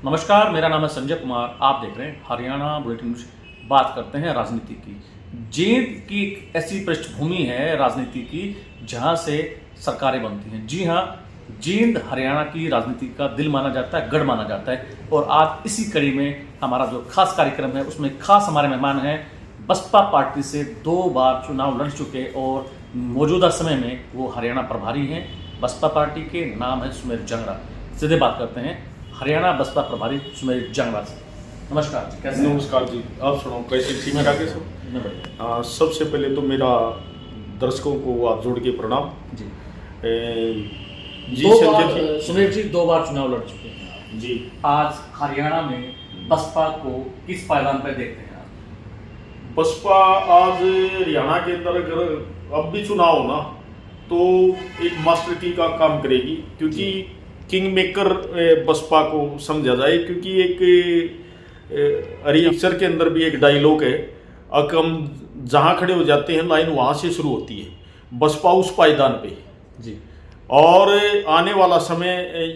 नमस्कार, मेरा नाम है संजय कुमार। आप देख रहे हैं हरियाणा बुलेटिन न्यूज। बात करते हैं राजनीति की। जींद की एक ऐसी पृष्ठभूमि है राजनीति की जहां से सरकारें बनती हैं। जी हां, जींद हरियाणा की राजनीति का दिल माना जाता है, गढ़ माना जाता है। और आज इसी कड़ी में हमारा जो खास कार्यक्रम है उसमें खास हमारे मेहमान हैं बसपा पार्टी से 2 बार चुनाव लड़ चुके और मौजूदा समय में वो हरियाणा प्रभारी हैं। बसपा पार्टी के नाम है सुमेर जंगड़ा। सीधे बात करते हैं हरियाणा बसपा प्रभारी सुमेर जंगड़ा से। नमस्कार जी, कैसे हैं? नमस्कार जी, आप सुनाओ कैसे ठीक है? कैसे सब? सबसे पहले तो मेरा दर्शकों को हाथ जोड़ के प्रणाम जी। जी संजय जी, सुमेर जी 2 बार चुनाव लड़ चुके हैं जी। आज हरियाणा में बसपा को किस पायदान पर देखते हैं आप? बसपा आज हरियाणा के अंदर अगर अब भी चुनाव हो ना तो एक मास्टर की का काम करेगी, क्योंकि किंग मेकर बसपा को समझा जाए। क्योंकि एक हरिअक्षर के अंदर भी एक डायलॉग है, अगर हम जहाँ खड़े हो जाते हैं लाइन वहाँ से शुरू होती है। बसपा उस पायदान पे जी। और आने वाला समय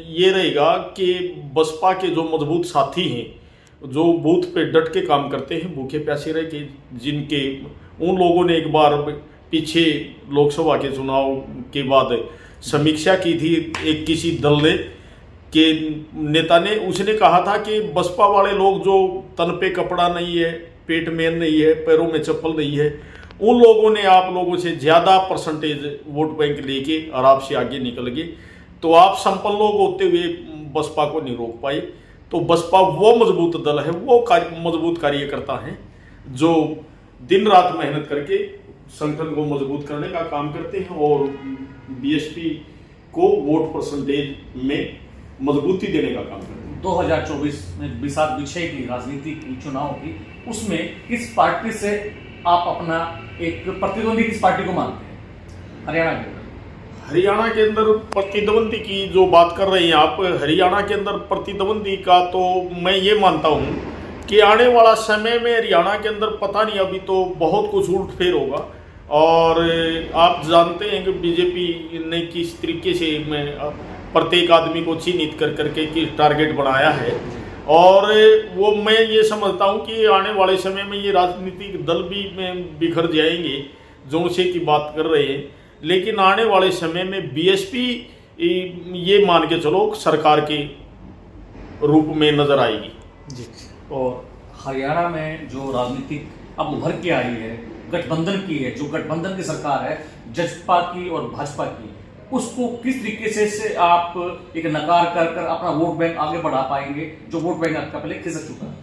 ये रहेगा कि बसपा के जो मजबूत साथी हैं, जो बूथ पे डट के काम करते हैं, भूखे प्यासे रह के, जिनके उन लोगों ने एक बार पीछे लोकसभा के चुनाव के बाद समीक्षा की थी एक किसी दल ने के नेता ने, उसने कहा था कि बसपा वाले लोग जो तन पे कपड़ा नहीं है, पेट में नहीं है, पैरों में चप्पल नहीं है, उन लोगों ने आप लोगों से ज़्यादा परसेंटेज वोट बैंक लेके और आपसे आगे निकल गए। तो आप संपन्न लोग होते हुए बसपा को नहीं रोक पाए। तो बसपा वो मजबूत दल है, वो मजबूत कार्यकर्ता हैं जो दिन रात मेहनत करके संगठन को मजबूत करने का काम करते हैं और बीएसपी को वोट परसेंटेज में मजबूती देने का काम करते हैं। 2024 में विषय की राजनीति की चुनाव की, उसमें किस पार्टी से आप अपना एक प्रतिद्वंदी किस पार्टी को मानते हैं हरियाणा के अंदर? हरियाणा के अंदर प्रतिद्वंदी की जो बात कर रहे हैं आप, हरियाणा के अंदर प्रतिद्वंदी का तो मैं ये मानता हूँ कि आने वाला समय में हरियाणा के अंदर पता नहीं, अभी तो बहुत कुछ उलटफेर होगा। और आप जानते हैं कि बीजेपी ने किस तरीके से प्रत्येक आदमी को चिन्हित कर करके किस टारगेट बनाया है। और वो मैं ये समझता हूँ कि आने वाले समय में ये राजनीतिक दल भी बिखर जाएंगे जो से की बात कर रहे हैं। लेकिन आने वाले समय में बीएसपी ये मान के चलो सरकार के रूप में नजर आएगी जी। और हरियाणा में जो राजनीतिक अब उभर के आई है, गठबंधन की है, जो गठबंधन की सरकार है जसपा की और भाजपा की, उसको किस तरीके से आप एक नकार कर कर अपना वोट बैंक आगे बढ़ा पाएंगे, जो वोट बैंक आपका पहले खिसक चुका है?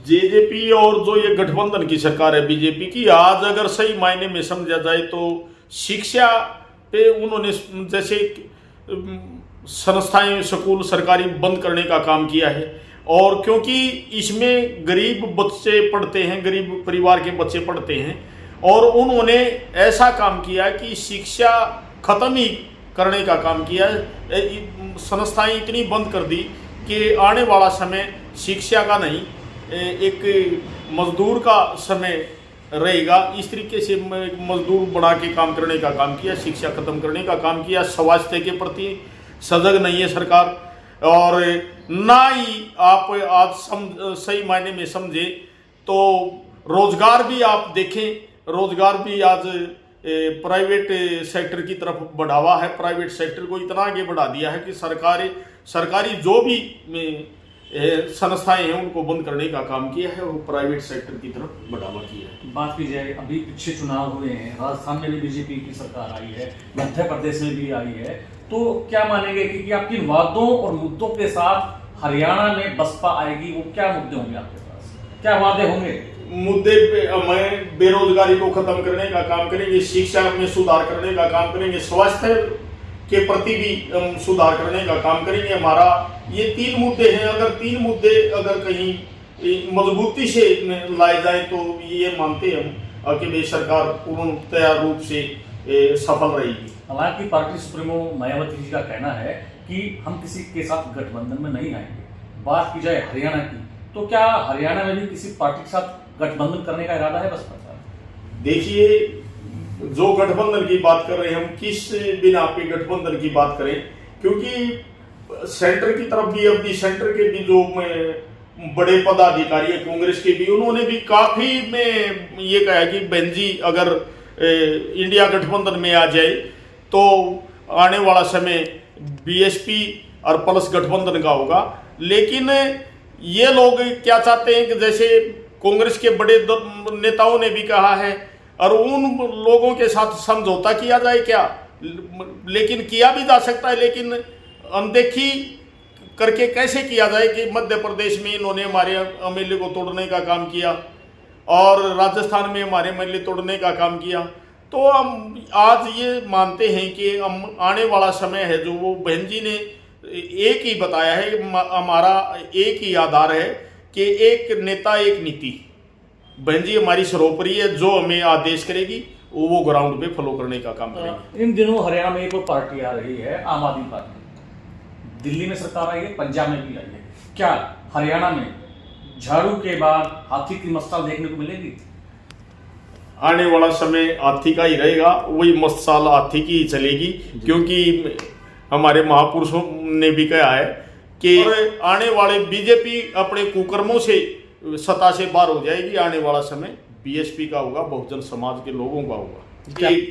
जेजेपी और जो ये गठबंधन की सरकार है बीजेपी की, आज अगर सही मायने में समझा जाए तो शिक्षा पे उन्होंने जैसे संस्थाएं, स्कूल सरकारी बंद करने का काम किया है। और क्योंकि इसमें गरीब बच्चे पढ़ते हैं, गरीब परिवार के बच्चे पढ़ते हैं, और उन्होंने ऐसा काम किया कि शिक्षा खत्म ही करने का काम किया है। संस्थाएं इतनी बंद कर दी कि आने वाला समय शिक्षा का नहीं, एक मजदूर का समय रहेगा। इस तरीके से मजदूर बना के काम करने का काम किया, शिक्षा खत्म करने का काम किया। स्वास्थ्य के प्रति सजग नहीं है सरकार, और ना ही आप आज सही मायने में समझे तो रोजगार भी आप देखें, रोजगार भी आज प्राइवेट सेक्टर की तरफ बढ़ावा है। प्राइवेट सेक्टर को इतना आगे बढ़ा दिया है कि सरकारी जो भी संस्थाएं हैं उनको बंद करने का काम किया है और प्राइवेट सेक्टर की तरफ बढ़ावा किया है। बात की जाए, अभी पीछे चुनाव हुए हैं, राजस्थान में भी बीजेपी की सरकार आई है, मध्य प्रदेश में भी आई है, तो क्या मानेंगे कि आप किन वादों और मुद्दों के साथ हरियाणा में बसपा आएगी? वो क्या मुद्दे होंगे आपके पास, क्या वादे होंगे? मुद्दे में बेरोजगारी को खत्म करने का काम करेंगे, शिक्षा में सुधार करने का काम करेंगे, स्वास्थ्य के प्रति भी सुधार करने का काम करेंगे। हमारा ये 3 मुद्दे हैं। अगर 3 मुद्दे अगर कहीं मजबूती से लाए जाए तो ये मानते हम कि वे सरकार पूर्णतया रूप से सफल रहेगी। हालांकि पार्टी सुप्रीमो मायावती जी का कहना है कि हम किसी के साथ गठबंधन में नहीं आएंगे। बात की जाए हरियाणा की, तो क्या हरियाणा में भी किसी पार्टी के साथ गठबंधन करने का इरादा है बसपा का? देखिए, जो गठबंधन की बात कर रहे हैं हम, किस बिना पे गठबंधन की बात करें, क्योंकि सेंटर की तरफ भी अपनी सेंटर के भी जो बड़े पदाधिकारी है कांग्रेस के भी, उन्होंने भी काफी में ये कहा कि बहन जी अगर इंडिया गठबंधन में आ जाए तो आने वाला समय बीएसपी और प्लस गठबंधन का होगा। लेकिन ये लोग क्या चाहते हैं कि जैसे कांग्रेस के बड़े नेताओं ने भी कहा है और उन लोगों के साथ समझौता किया जाए क्या, लेकिन किया भी जा सकता है, लेकिन अनदेखी करके कैसे किया जाए कि मध्य प्रदेश में इन्होंने हमारे एमएलए को तोड़ने का काम किया और राजस्थान में हमारे एमएलए तोड़ने का काम किया। तो हम आज ये मानते हैं कि हम आने वाला समय है जो वो बहन जी ने एक ही बताया है, हमारा एक ही आधार है कि एक नेता एक नीति। बहन जी हमारी सर्वोपरि है, जो हमें आदेश करेगी वो ग्राउंड पे फॉलो करने का काम करेगी। इन दिनों हरियाणा में एक पार्टी आ रही है, आम आदमी पार्टी। दिल्ली में सरकार आई है, पंजाब में भी आई है। क्या हरियाणा में झाड़ू के बाद हाथी की मस्ताल देखने को मिलेगी? आने वाला समय हाथी का ही रहेगा, वही मस्ताल हाथी की ही चलेगी, क्योंकि हमारे महापुरुषों ने भी कहा है कि आने वाले बीजेपी अपने कुकर्मों से सत्ता से बाहर हो जाएगी। आने वाला समय बीएसपी का होगा, बहुजन समाज के लोगों का होगा। कि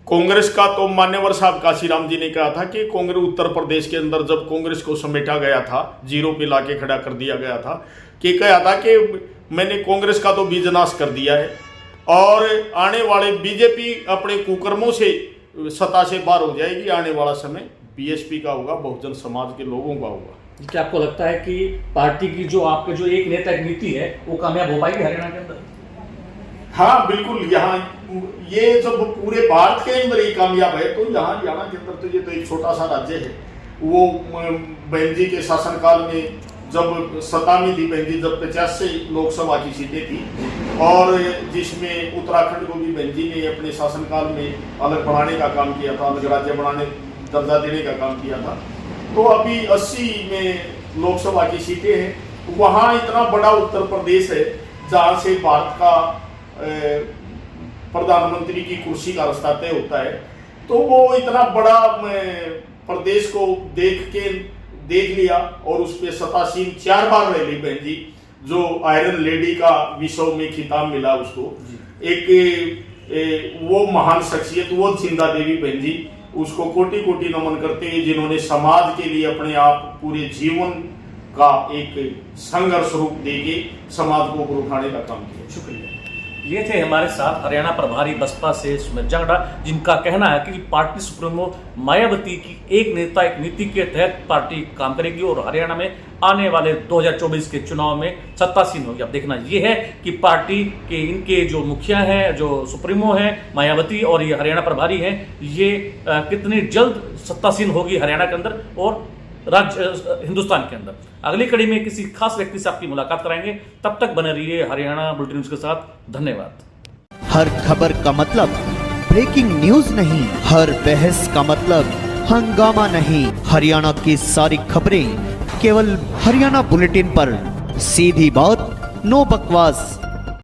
कांग्रेस का तो मान्यवर साहब काशीराम जी ने कहा था कि कांग्रेस उत्तर प्रदेश के अंदर जब कांग्रेस को समेटा गया था, जीरो पे लाके खड़ा कर दिया गया था, कि कहा था कि मैंने कांग्रेस का तो बीजनाश कर दिया है और आने वाले बीजेपी अपने कुकर्मों से सत्ता से बाहर हो जाएगी। आने वाला समय बीएसपी का होगा, बहुजन समाज के लोगों का होगा। क्या आपको लगता है कि पार्टी की जो आपके जो एक नेता एक नीति है वो कामयाब हो पाएगी हरियाणा के अंदर? हाँ बिल्कुल, यहाँ ये जब पूरे भारत के अंदर ही कामयाब है तो यहाँ हरियाणा के अंदर तो ये तो एक छोटा सा राज्य है। वो बहन जी के शासनकाल में जब सत्ता में थी बहन जी, जब 85 लोकसभा की सीटें थी और जिसमें उत्तराखंड को भी बहन जी ने अपने शासनकाल में अलग बढ़ाने का काम किया था, अलग राज्य बनाने दर्जा देने का काम किया था। तो अभी 80 में लोकसभा की सीटें हैं। वहाँ इतना बड़ा उत्तर प्रदेश है जहाँ से भारत का प्रधानमंत्री की कुर्सी का रास्ता तय होता है। तो वो इतना बड़ा प्रदेश को देख लिया और उस पर सत्तासीन 4 बार रह ली बहन जी, जो आयरन लेडी का विश्व में खिताब मिला उसको। एक वो महान शख्सियत, वो जिंदा देवी बहन जी, उसको कोटि कोटि नमन करते हैं, जिन्होंने समाज के लिए अपने आप पूरे जीवन का एक संघर्ष रूप देके समाज को ऊपर उठाने का काम किया। शुक्रिया। ये थे हमारे साथ हरियाणा प्रभारी बसपा से सुमित जांगड़ा, जिनका कहना है कि पार्टी सुप्रीमो मायावती की एक नेता एक नीति के तहत पार्टी काम करेगी और हरियाणा में आने वाले 2024 के चुनाव में सत्तासीन होगी। अब देखना ये है कि पार्टी के इनके जो मुखिया हैं, जो सुप्रीमो हैं मायावती और ये हरियाणा प्रभारी हैं, ये कितनी जल्द सत्तासीन होगी हरियाणा के अंदर और राज्य हिंदुस्तान के अंदर। अगली कड़ी में किसी खास व्यक्ति से आपकी मुलाकात कराएंगे। तब तक बने रहिए हरियाणा बुलेटिन न्यूज के साथ। धन्यवाद। हर खबर का मतलब ब्रेकिंग न्यूज नहीं, हर बहस का मतलब हंगामा नहीं। हरियाणा की सारी खबरें केवल हरियाणा बुलेटिन पर, सीधी बात, नो बकवास।